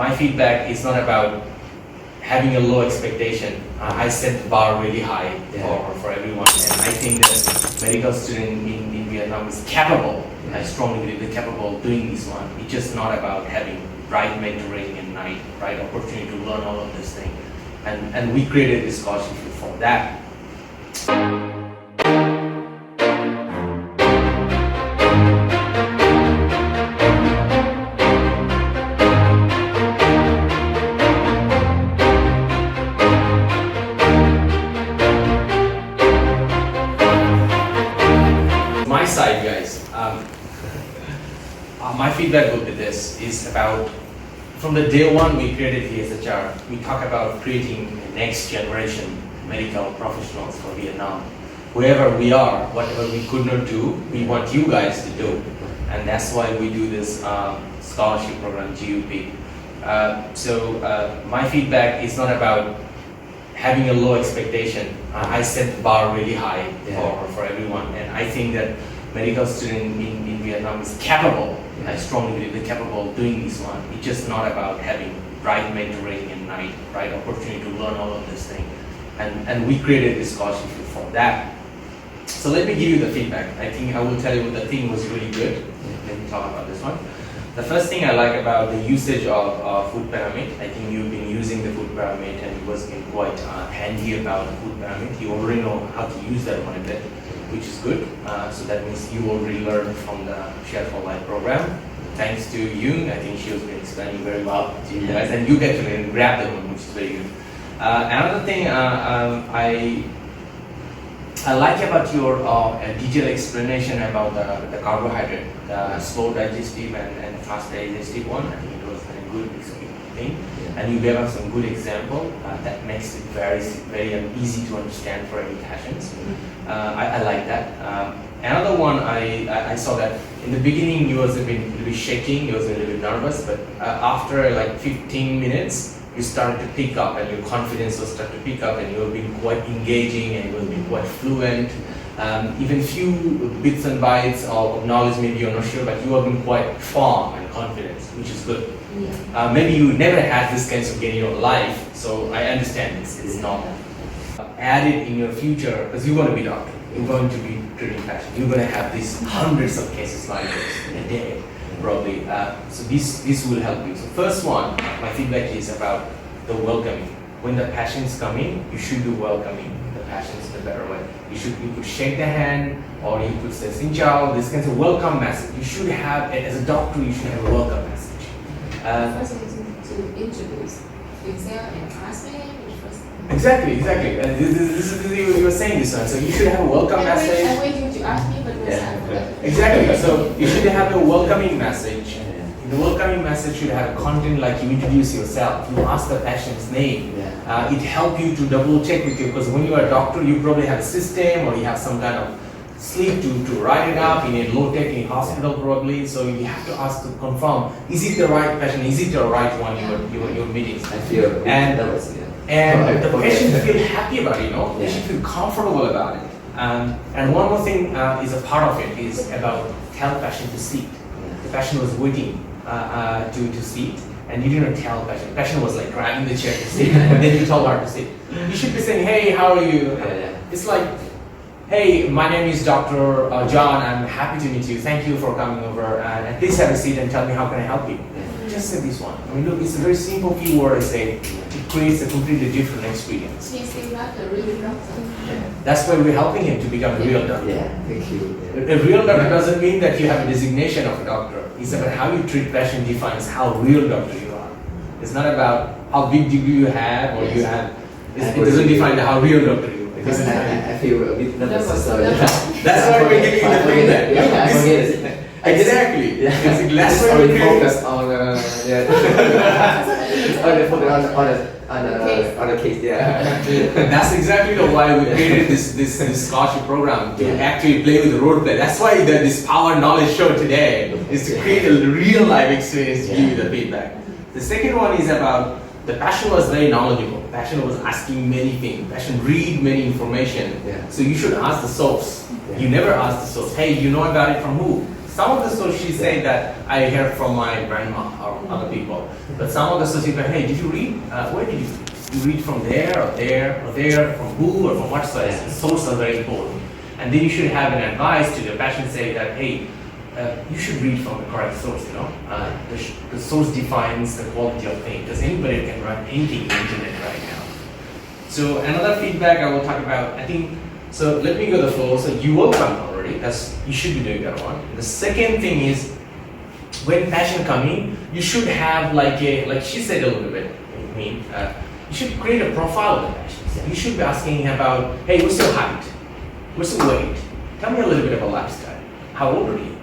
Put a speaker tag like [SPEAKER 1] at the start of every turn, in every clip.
[SPEAKER 1] My feedback is not about having a low expectation. I set the bar really high for everyone, and I think that medical student in Vietnam is capable. I strongly believe they're capable of doing this one. It's just not about having right mentoring and right opportunity to learn all of this thing. And we created this scholarship for that. My side, guys, my feedback would be this, is about from the day one we created VSHR, we talk about creating the next generation medical professionals for Vietnam. Wherever we are, whatever we could not do, we want you guys to do. And that's why we do this scholarship program, GUP. My feedback is not about having a low expectation. I set the bar really high for everyone, and I think that medical student in Vietnam is capable. I strongly believe they're capable of doing this one. It's just not about having right mentoring and right opportunity to learn all of this thing. And we created this scholarship for that. So let me give you the feedback. I think I will tell you the thing was really good. Let me talk about this one. The first thing I like about the usage of food pyramid, I think you've been using the food pyramid and it was been quite handy about the food pyramid. You already know how to use that one a bit, which is good. So that means you already learned from the Share for Life program. Thanks to Yoon, I think she has been explaining very well to you guys, and you get to grab the one, which is very good. Another thing I like about your detailed explanation about the carbohydrate, the slow digestive and fast digestive one. I think it was a good thing, and you gave us some good example that makes it very easy to understand for any passions. I like that. Another one I saw that in the beginning you was a little bit shaking, you was a little bit nervous, but after like 15 minutes. You started to pick up and your confidence will start to pick up and you will be quite engaging and you will be quite fluent. Even few bits and bytes of knowledge maybe you're not sure, but you have been quite firm and confident, which is good. Yeah. Maybe you never had this kind of game in your life, so I understand it's not added in your future because you're going to be a doctor, you're going to be treating patients, you're going to have these hundreds of cases like this in a day. Probably. So this will help you. So first one, my feedback is about the welcoming. When the patients come in, you should do welcoming the patients in a better way. You could shake the hand or you could say Xin Chào, this kind of welcome message. You should have, as a doctor, you should have a welcome message.
[SPEAKER 2] First to introduce yourself and ask me.
[SPEAKER 1] Exactly. This is you were saying this one. So you should have a welcome message.
[SPEAKER 2] I wait you to ask me, but
[SPEAKER 1] Exactly. So you should have a welcoming message. The welcoming message should have a content like you introduce yourself. You ask the patient's name. It helps you to double check with you because when you are a doctor, you probably have a system or you have some kind of slip to write it up in a low-tech in hospital probably. So you have to ask to confirm: is it the right patient? Is it the right one your meetings?
[SPEAKER 3] I feel
[SPEAKER 1] And the patient feel happy about it, They should feel comfortable about it. And one more thing is a part of it is about tell patient to sit. The patient was waiting to sit, and you didn't tell patient. Patient was like grabbing the chair to sit, and then you told her to sit. You should be saying, "Hey, how are you?" It's like, "Hey, my name is Dr. John. I'm happy to meet you. Thank you for coming over. And please have a seat and tell me how can I help you." Just say this one. I mean, look, it's a very simple few words. It creates a completely different experience.
[SPEAKER 2] He's still not a real doctor.
[SPEAKER 1] That's why we're helping him to become a real doctor.
[SPEAKER 3] Thank you.
[SPEAKER 1] A real doctor doesn't mean that you have a designation of a doctor. It's about how you treat patient defines how real doctor you are. It's not about how big degree you have or you have. It doesn't define how real doctor you are.
[SPEAKER 3] Because I feel a bit nervous.
[SPEAKER 1] That's why we're giving you the feedback. Exactly. That's why we
[SPEAKER 3] focus on on the case.
[SPEAKER 1] That's exactly why we created this scholarship program to actually play with the role play. That's why this Power Knowledge show today is to create a real life experience to give you the feedback. The second one is about the patient was very knowledgeable. Patient was asking many things. Patient read many information. So you should ask the source. You never ask the source. Hey, you know about it from who? Some of the sources she said that I heard from my grandma or other people. But some of the society, hey, did you read? Where did you read from there or there or there, from who or from what source?
[SPEAKER 3] Yeah.
[SPEAKER 1] The source are very important. And then you should have an advice to the patient say that, hey, you should read from the correct source, you know. The source defines the quality of thing, because anybody can run anything on the internet right now. So another feedback I will talk about, I think, so let me go the flow. So you work on already, you should be doing that one. The second thing is, when patient come in, you should have like she said a little bit, you should create a profile of the patient. You should be asking about, hey, what's your height? What's your weight? Tell me a little bit about lifestyle. How old are you?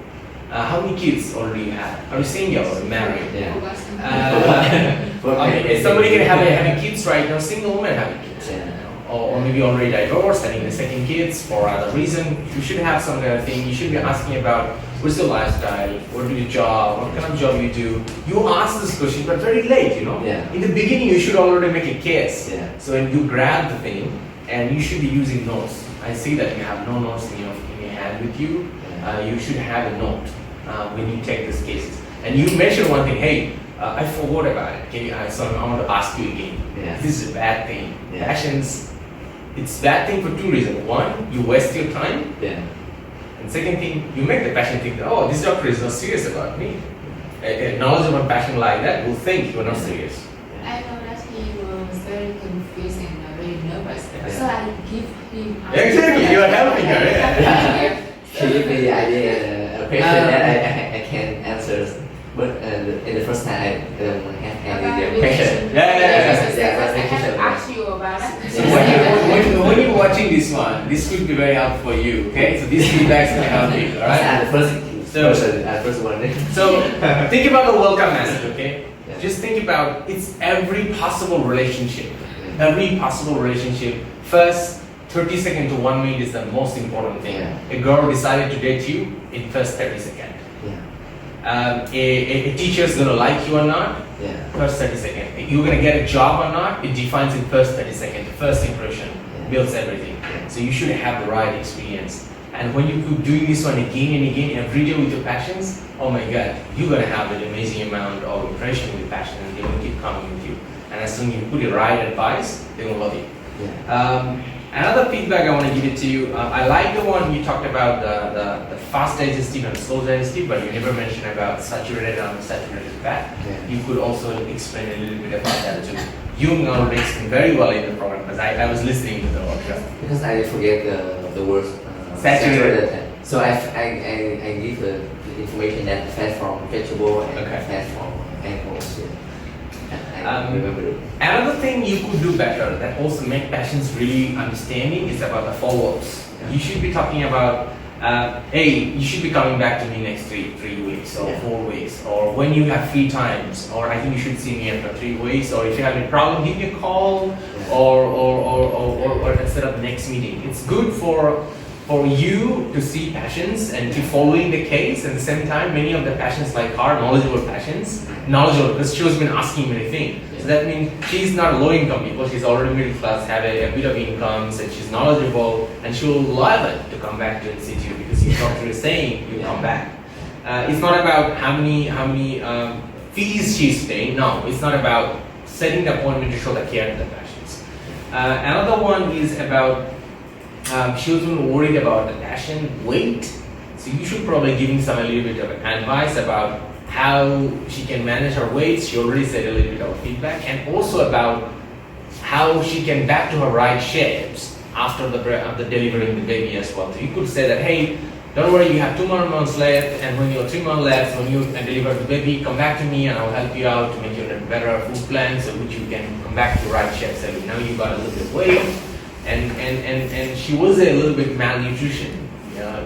[SPEAKER 1] How many kids already you have? Are you single or married? Okay, somebody can having kids right now, single woman having kids. Or maybe already divorced, having the second kids for other reason. You should have some kind of thing. You should be asking about what's your lifestyle, what do you job, what kind of job you do. You ask this question, but very late, you know. In the beginning, you should already make a case. So when you grab the thing, and you should be using notes. I see that you have no notes in your hand with you. You should have a note when you take these cases. And you mention one thing, hey, I forgot about it. So I want to ask you again. This is a bad thing. Passions, it's bad thing for two reasons. One, you waste your time. And second thing, you make the patient think, oh, this doctor is not serious about me. A knowledgeable patient like that will think you're not serious.
[SPEAKER 2] I know that he was very confused and very nervous. So I give him.
[SPEAKER 1] Exactly, you are helping her.
[SPEAKER 3] She gave me the idea, a question that I can answer. But in the first time, I don't have any question.
[SPEAKER 2] I have to ask you about that.
[SPEAKER 1] So when you're watching this one, this could be very helpful for you. Okay, so these feedbacks can help you. All right.
[SPEAKER 3] The first one.
[SPEAKER 1] So think about the welcome message. Okay. Just think about it's every possible relationship. Every possible relationship. First 30 seconds to 1 minute is the most important thing. A girl decided to date you in first 30 seconds. A teacher is going to like you or not, first 30 seconds. You're going to get a job or not, it defines in first 30 seconds. The first impression builds everything. So you should have the right experience. And when you keep doing this one again and again every day with your passions, oh my God, you're going to have an amazing amount of impression with passion, and they will keep coming with you. And as soon as you put the right advice, they will love you. Another feedback I want to give it to you, I like the one you talked about the fast digestive and slow digestive, but you never mentioned about saturated and unsaturated fat. You could also explain a little bit about that too. You already explained very well in the program, because I was listening to the workshop.
[SPEAKER 3] Because I forget the word
[SPEAKER 1] saturated.
[SPEAKER 3] So I give the information that fat from vegetable and fat from animals.
[SPEAKER 1] Another thing you could do better that also make patients really understanding is about the follow-ups. You should be talking about, hey, you should be coming back to me next 3 weeks or 4 weeks, or when you have free times, or I think you should see me after 3 weeks, or if you have any problem, give me a call, or set up the next meeting. It's good for you to see patients and to following the case. At the same time, many of the patients like her, knowledgeable patients, because she has been asking many things. So that means she's not low income people, she's already middle class, have a bit of income, and she's knowledgeable, and she will love it to come back to institute because your doctor is saying you come back. It's not about how many fees she's paying. No, it's not about setting the appointment to show the care to the patients. Another one is about she was worried about the patient weight, so you should probably give him a little bit of advice about how she can manage her weight. She already said a little bit of feedback, and also about how she can back to her right shapes after delivering the baby as well. So you could say that, hey, don't worry, you have 2 more months left, and when you're 3 months left, when you deliver the baby, come back to me and I'll help you out to make you a better food plan so which you can come back to right shape. So now you got a little bit of weight. And she was a little bit malnutrition.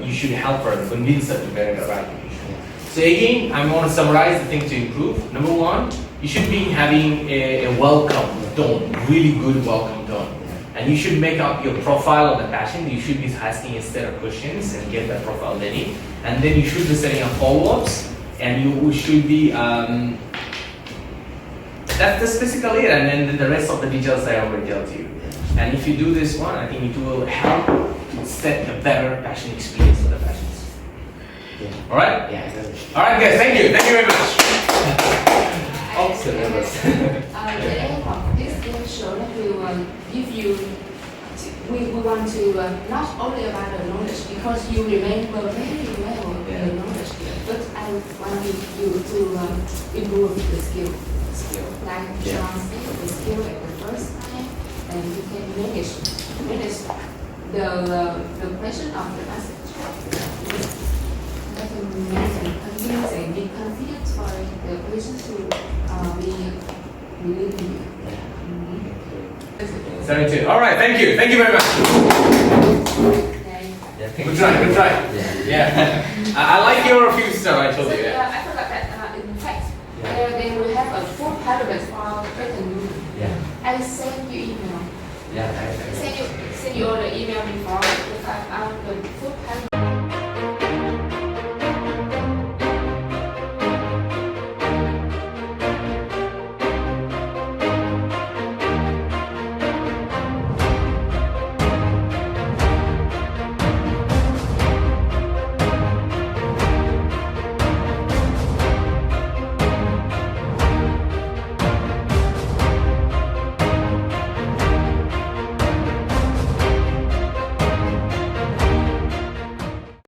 [SPEAKER 1] You should help her, convince her to better the right nutrition. So again, I'm going to summarize the things to improve. Number 1, you should be having a welcome tone, really good welcome tone. And you should make up your profile of the patient. You should be asking a set of questions and get that profile ready. And then you should be setting up follow-ups, and you should be, that's basically it. And then the rest of the details I already told you. And if you do this one, I think it will help set a better passion experience for the patients.
[SPEAKER 3] Yeah.
[SPEAKER 1] All right.
[SPEAKER 3] Yeah, exactly.
[SPEAKER 1] All right, guys. Thank you. Thank you very much.
[SPEAKER 3] So nervous.
[SPEAKER 2] The aim of this game show that we will give you, we want to not only about the knowledge because you remember very well the knowledge, but I want you to improve the skill. Like translate the skill at the first time, and you can manage the question of the message. Like imagine, confuse and be confident for the person to be believing you. Mm-hmm.
[SPEAKER 1] 72. All right. Thank you. Thank you very much.
[SPEAKER 2] Okay.
[SPEAKER 1] Good try. Good try. Yeah. I like your few stuff. I told
[SPEAKER 2] So,
[SPEAKER 1] you. Yeah.
[SPEAKER 2] I forgot that in fact, they will have a full paragraph for written rule.
[SPEAKER 3] Yeah.
[SPEAKER 2] I send you email.
[SPEAKER 3] Yeah.
[SPEAKER 2] Send you all the email before, but I the full paragraph.